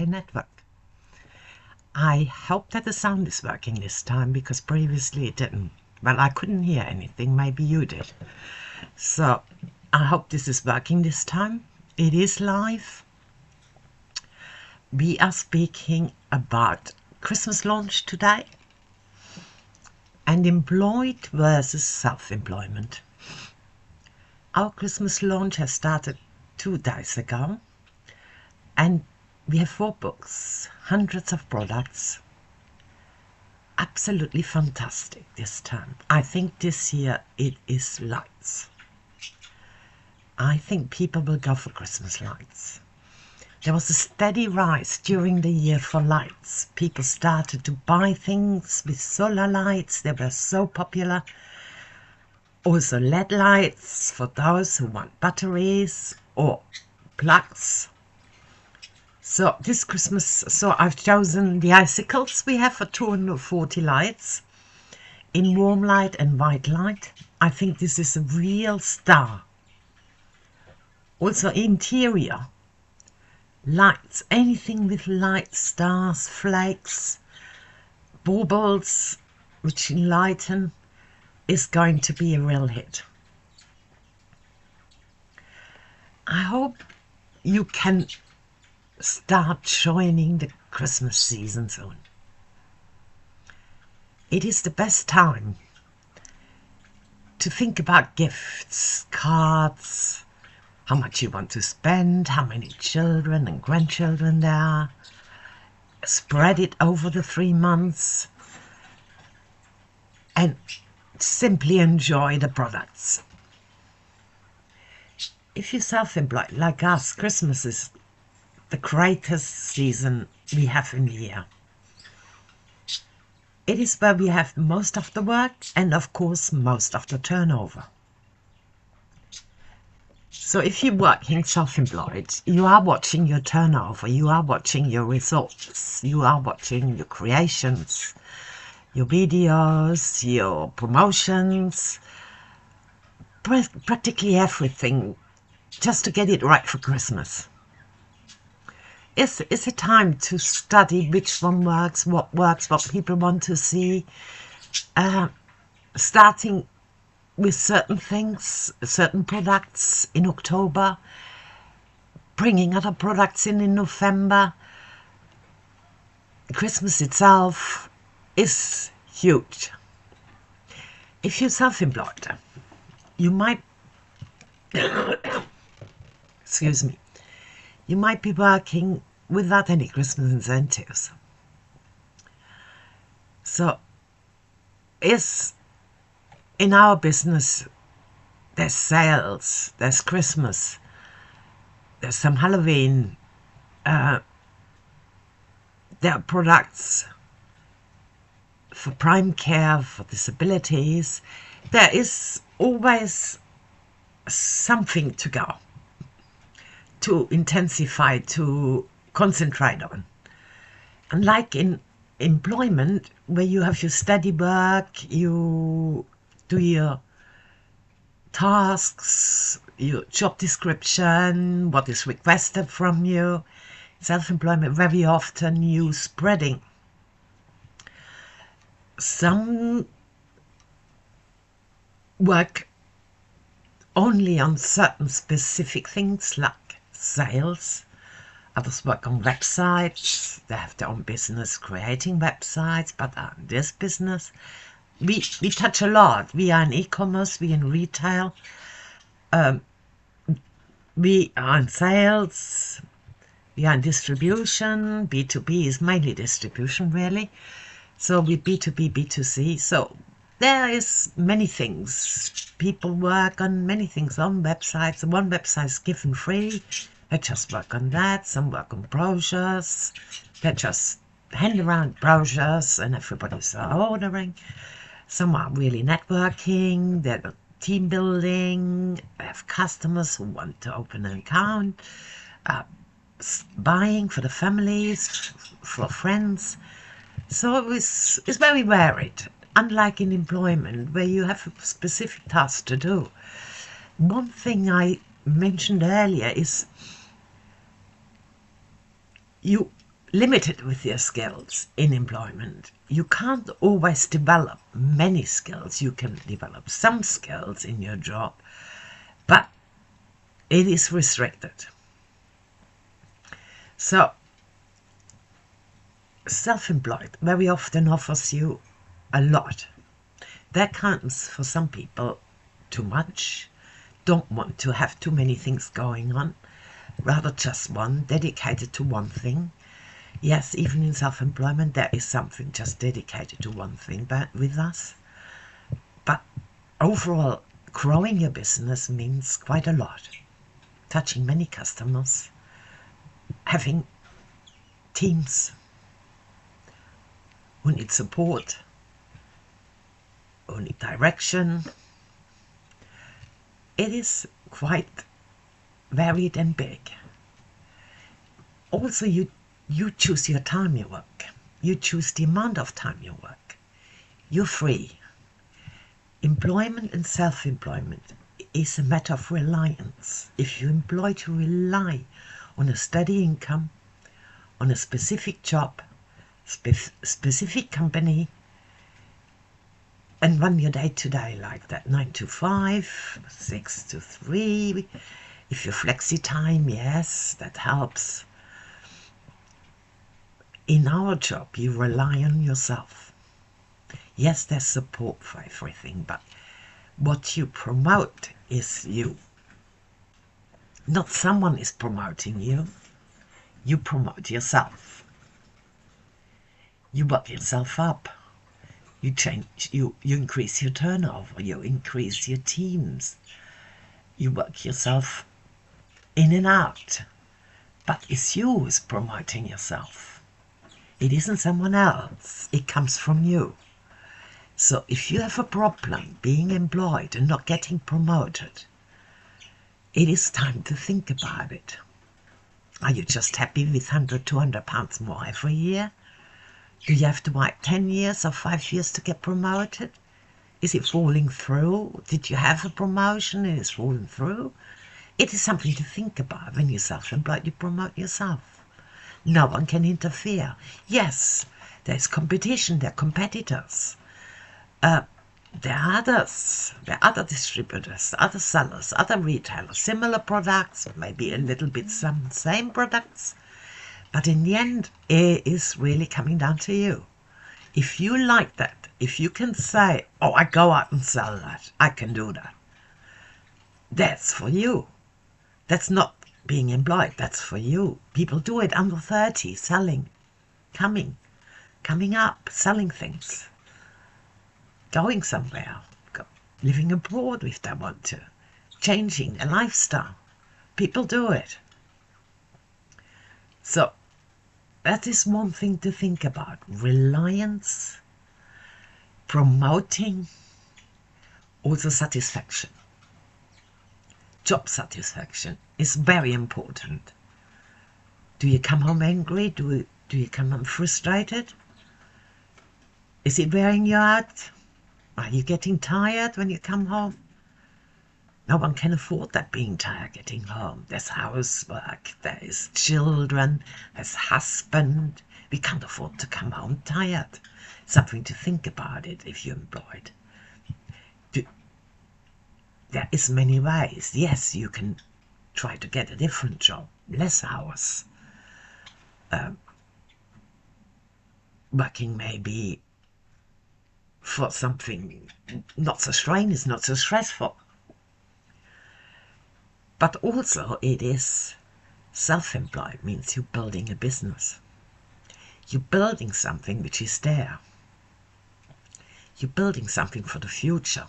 network. I hope that the sound is working this time because previously it didn't. Well, I couldn't hear anything, maybe you did. So I hope this is working this time. It is live. We are speaking about Christmas launch today and employed versus self-employment. Our Christmas launch has started 2 days ago and we have 4 books, hundreds of products. Absolutely fantastic this time. I think this year it is lights. I think people will go for Christmas lights. There was a steady rise during the year for lights. People started to buy things with solar lights. They were so popular. Also LED lights for those who want batteries or plugs. So this Christmas, I've chosen the icicles we have for 240 lights in warm light and white light. I think this is a real star. Also interior lights, anything with light, stars, flakes, baubles which enlighten is going to be a real hit. I hope you can start joining the Christmas season soon. It is the best time to think about gifts, cards, how much you want to spend, how many children and grandchildren there are. Spread it over the 3 months and simply enjoy the products. If you're self-employed like us, Christmas is the greatest season we have in the year. It is where we have most of the work and of course most of the turnover. So if you're working self-employed, you are watching your turnover, you are watching your results, you are watching your creations, your videos, your promotions, practically everything, just to get it right for Christmas. It's a time to study which one works, what people want to see, starting with certain things, certain products in October, bringing other products in November. Christmas itself is huge. If you're self-employed, you might, excuse me, you might be working without any Christmas incentives. So, in our business, there's sales, there's Christmas, there's some Halloween, there are products for prime care, for disabilities. There is always something to go, to intensify, to concentrate on. And like in employment, where you have your steady work, you do your tasks, your job description, what is requested from you. Self-employment, very often you spreading some work only on certain specific things like sales. Others work on websites, they have their own business creating websites, but in this business we touch a lot. We are in e-commerce, we are in retail, we are in sales, we are in distribution. B2B is mainly distribution really, so we B2B, B2C. So there is many things. People work on many things on websites. One website is given free. They just work on that. Some work on brochures. They just hand around brochures and everybody's ordering. Some are really networking. They're team building. They have customers who want to open an account. Buying for the families, for friends. So it's very varied. Unlike in employment, where you have a specific task to do. One thing I mentioned earlier is you limited with your skills in employment. You can't always develop many skills. You can develop some skills in your job, but it is restricted. So self-employed very often offers you a lot. That comes for some people too much, don't want to have too many things going on, rather just one, dedicated to one thing. Yes, even in self-employment there is something just dedicated to one thing but with us. But overall, growing your business means quite a lot. Touching many customers, having teams who need support, who need direction. It is quite varied and big. Also, you choose your time you work. You choose the amount of time you work. You're free. Employment and self-employment is a matter of reliance. If you employ to rely on a steady income, on a specific job, specific company, and run your day-to-day like that, 9 to 5, 6 to 3. If you're flexi time, yes, that helps. In our job, you rely on yourself. Yes, there's support for everything, but what you promote is you. Not someone is promoting you. You promote yourself. You work yourself up. You change, you increase your turnover, you increase your teams. You work yourself in and out. But it's you who's promoting yourself. It isn't someone else. It comes from you. So if you have a problem being employed and not getting promoted, it is time to think about it. Are you just happy with 100, 200 pounds more every year? Do you have to wait 10 years or 5 years to get promoted? Is it falling through? Did you have a promotion and it's fallen through? It is something to think about. When you're self-employed, you promote yourself. No one can interfere. Yes, there's competition, there are competitors. There are others, there are other distributors, other sellers, other retailers, similar products, maybe a little bit some same products. But in the end, it is really coming down to you. If you like that, if you can say, oh, I go out and sell that, I can do that. That's for you. That's not being employed, that's for you. People do it under 30, selling, coming up, selling things, going somewhere, living abroad if they want to, changing their lifestyle. People do it. So that is one thing to think about. Reliance, promoting, also satisfaction. Job satisfaction is very important. Do you come home angry? Do you come home frustrated? Is it wearing you out? Are you getting tired when you come home? No one can afford that, being tired getting home. There's housework, there is children, there's husband. We can't afford to come home tired. Something to think about it if you're employed. There is many ways. Yes, you can try to get a different job, less hours. Working maybe for something not so strenuous, not so stressful. But also it is self-employed, means you're building a business. You're building something which is there. You're building something for the future.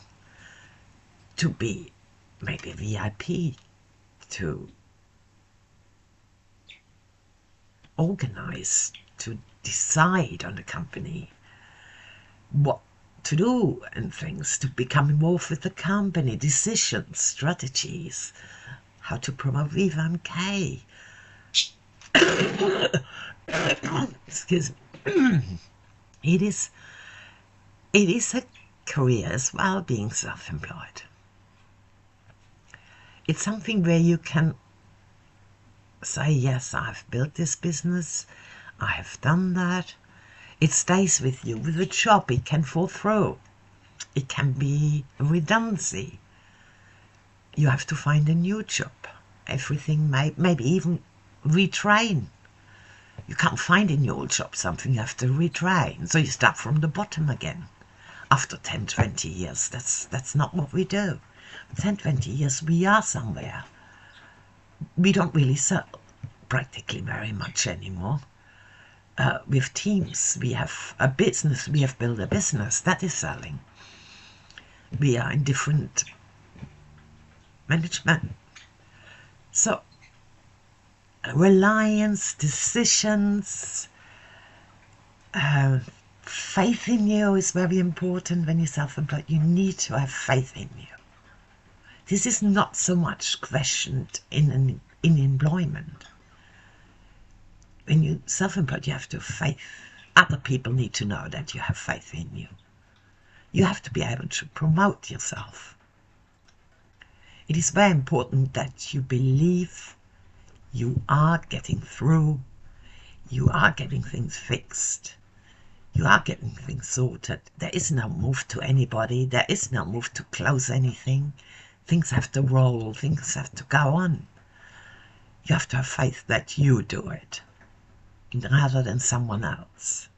To be maybe VIP, to organize, to decide on the company, what to do and things, to become involved with the company, decisions, strategies, how to promote Viva MK. Excuse me. It is a career as well, being self-employed. It's something where you can say, yes, I've built this business, I have done that. It stays with you. With a job, it can fall through. It can be redundancy. You have to find a new job. Everything maybe even retrain. You can't find in your old job something, you have to retrain. So you start from the bottom again. After 10, 20 years, that's not what we do. 10, 20 years, we are somewhere. We don't really sell practically very much anymore. We have teams, we have a business, we have built a business, that is selling. We are in different management. So, reliance, decisions, faith in you is very important when you're self-employed. You need to have faith in you. This is not so much questioned in employment. When you're self-employed, you have to have faith. Other people need to know that you have faith in you. You have to be able to promote yourself. It is very important that you believe you are getting through, you are getting things fixed, you are getting things sorted. There is no move to anybody, there is no move to close anything. Things have to roll, things have to go on. You have to have faith that you do it, rather than someone else.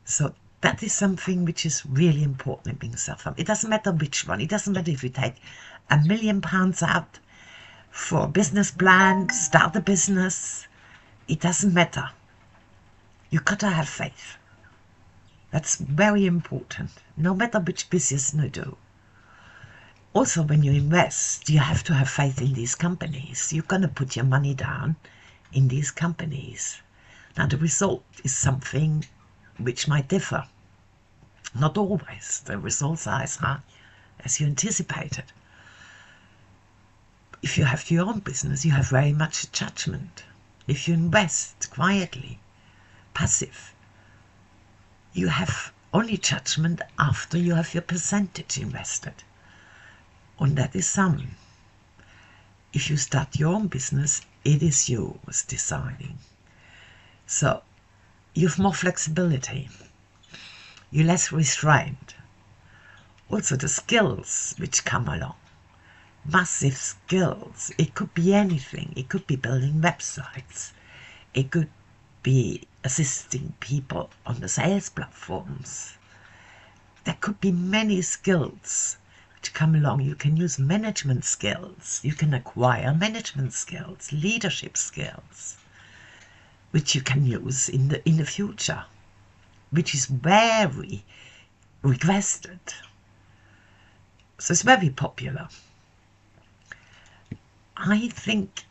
So that is something which is really important in being self-employed. It doesn't matter which one. It doesn't matter if you take £1 million out for a business plan, start a business. It doesn't matter. You gotta have faith. That's very important, no matter which business you do. Also, when you invest, you have to have faith in these companies. You're gonna put your money down in these companies. Now, the result is something which might differ. Not always. The results are as high as you anticipated. If you have your own business, you have very much judgment. If you invest quietly, passive, you have only judgment after you have your percentage invested. And that is some. If you start your own business, it is you who's deciding. So you have more flexibility. You're less restrained. Also the skills which come along. Massive skills. It could be anything. It could be building websites. It could be assisting people on the sales platforms. There could be many skills which come along. You can use management skills. You can acquire management skills, leadership skills, which you can use in the future, which is very requested. So it's very popular. I think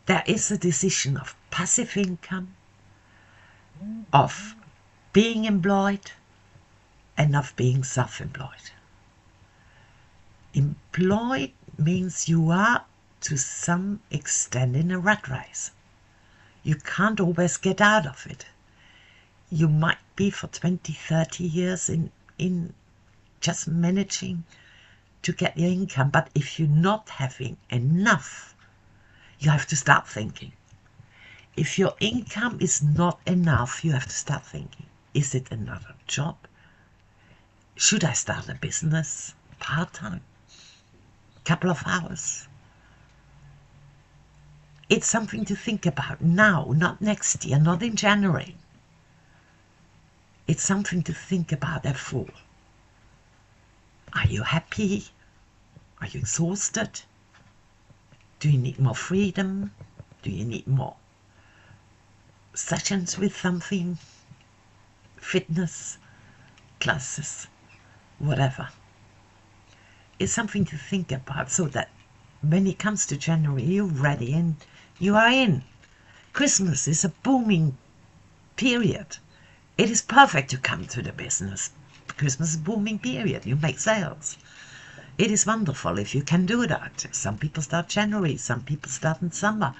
there is a decision of passive income, of being employed, and of being self-employed. Employed means you are to some extent in a rat race. You can't always get out of it. You might be for 20, 30 years in just managing to get your income, but if you're not having enough, you have to start thinking. If your income is not enough, you have to start thinking, is it another job? Should I start a business part-time? Couple of hours? It's something to think about now, not next year, not in January. It's something to think about at fall. Are you happy? Are you exhausted? Do you need more freedom? Do you need more sessions with something? Fitness, classes, whatever. It's something to think about so that when it comes to January, you're ready and you are in. Christmas is a booming period. It is perfect to come to the business. Christmas is a booming period. You make sales. It is wonderful if you can do that. Some people start January, some people start in summer.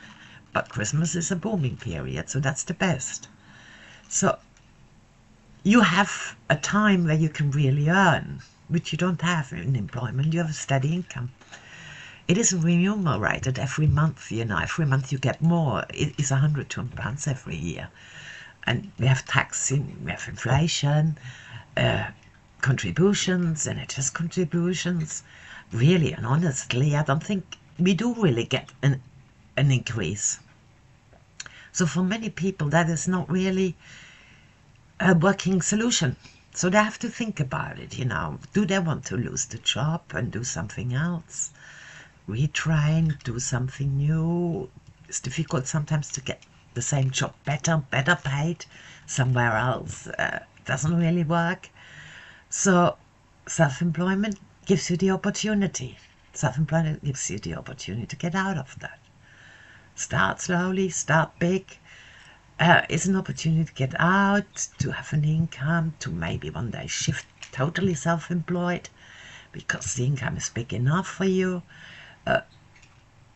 But Christmas is a booming period, so that's the best. So you have a time where you can really earn, which you don't have in employment. You have a steady income. It isn't remunerated every month, you know. Every month you get more. It is £102 every year. And we have taxing, we have inflation, contributions, NHS contributions. Really and honestly, I don't think we do really get an increase. So for many people, that is not really a working solution. So they have to think about it, you know. Do they want to lose the job and do something else? Retrain, do something new? It's difficult sometimes to get the same job better paid somewhere else. Doesn't really work. So self-employment gives you the opportunity. Self-employment gives you the opportunity to get out of that. Start slowly, start big. It's an opportunity to get out, to have an income, to maybe one day shift totally self-employed because the income is big enough for you.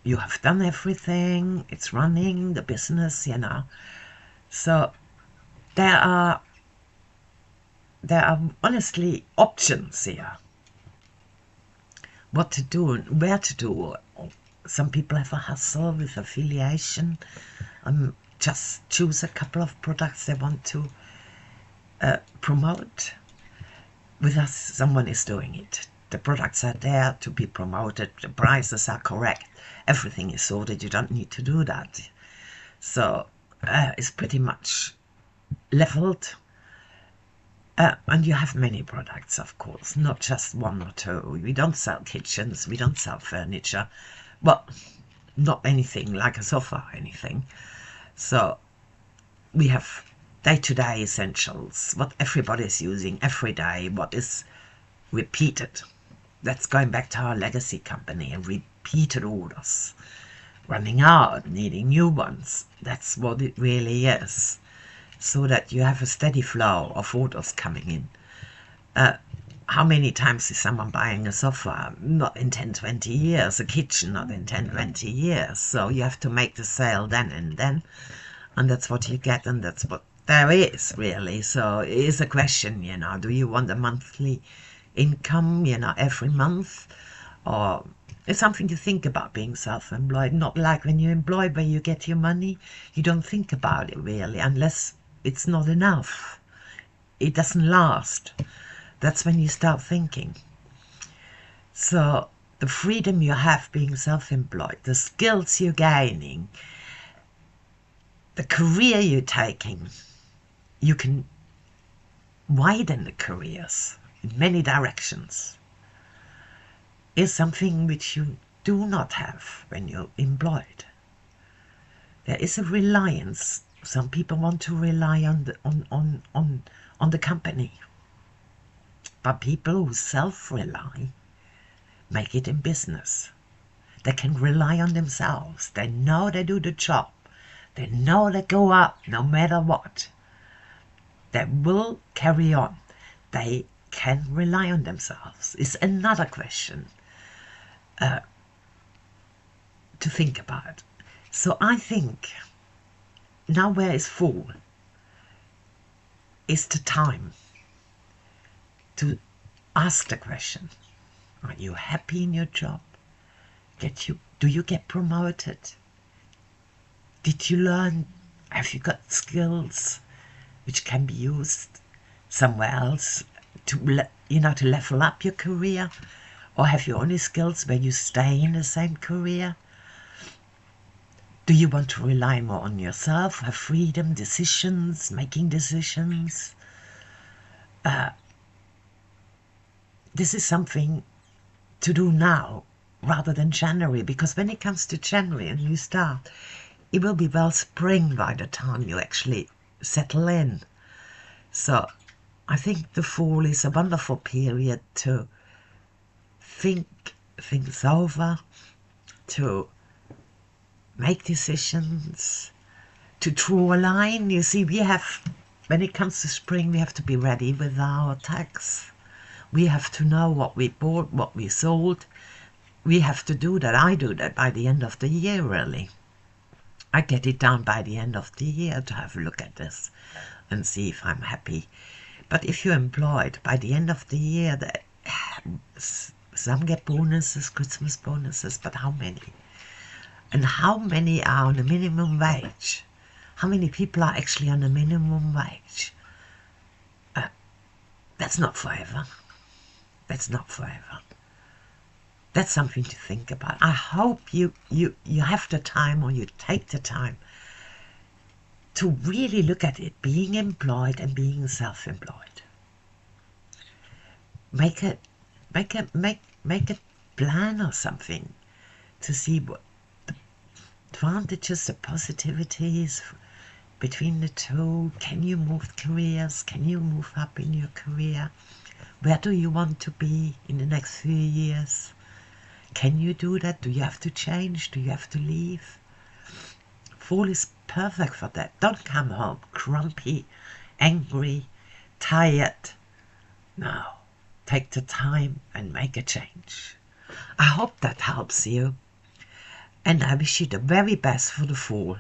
You have done everything, it's running, the business, you know. So there are honestly options here. What to do and where to do. Some people have a hustle with affiliation. Just choose a couple of products they want to promote. With us, someone is doing it. The products are there to be promoted. The prices are correct. Everything is sorted. You don't need to do that. So it's pretty much leveled. And you have many products, of course, not just one or two. We don't sell kitchens. We don't sell furniture. Well, not anything like a sofa or anything. So we have day-to-day essentials, what everybody is using every day, what is repeated. That's going back to our legacy company and repeated orders. Running out, needing new ones. That's what it really is. So that you have a steady flow of orders coming in. How many times is someone buying a sofa? Not in 10-20 years. A kitchen, not in 10-20 years. So you have to make the sale then and then. And that's what you get, and that's what there is, really. So it is a question, you know. Do you want a monthly income, you know, every month? Or it's something to think about, being self-employed. Not like when you're employed where you get your money. You don't think about it, really, unless it's not enough. It doesn't last. That's when you start thinking. So the freedom you have being self-employed, the skills you're gaining, the career you're taking, you can widen the careers in many directions, is something which you do not have when you're employed. There is a reliance. Some people want to rely on the company. But people who self-rely make it in business. They can rely on themselves. They know they do the job. They know they go up no matter what. They will carry on. They can rely on themselves. It's another question to think about. So I think now where is full is the time to ask the question, are you happy in your job? Do you get promoted? Did you learn? Have you got skills which can be used somewhere else to level up your career? Or have you only skills where you stay in the same career? Do you want to rely more on yourself, have freedom, decisions, making decisions? This is something to do now rather than January, because when it comes to January and you start, it will be well spring by the time you actually settle in. So I think the fall is a wonderful period to think things over, to make decisions, to draw a line. You see, when it comes to spring, we have to be ready with our tax. We have to know what we bought, what we sold. We have to do that. I do that by the end of the year, really. I get it done by the end of the year to have a look at this and see if I'm happy. But if you're employed, by the end of the year, Some get bonuses, Christmas bonuses, but how many? And how many are on the minimum wage? How many people are actually on the minimum wage? That's not forever. That's not forever. That's something to think about. I hope you have the time, or you take the time to really look at it, being employed and being self-employed. Make a plan or something to see what the advantages, the positivities between the two. Can you move careers? Can you move up in your career? Where do you want to be in the next few years? Can you do that? Do you have to change? Do you have to leave? Fall is perfect for that. Don't come home grumpy, angry, tired. No, take the time and make a change. I hope that helps you. And I wish you the very best for the fall.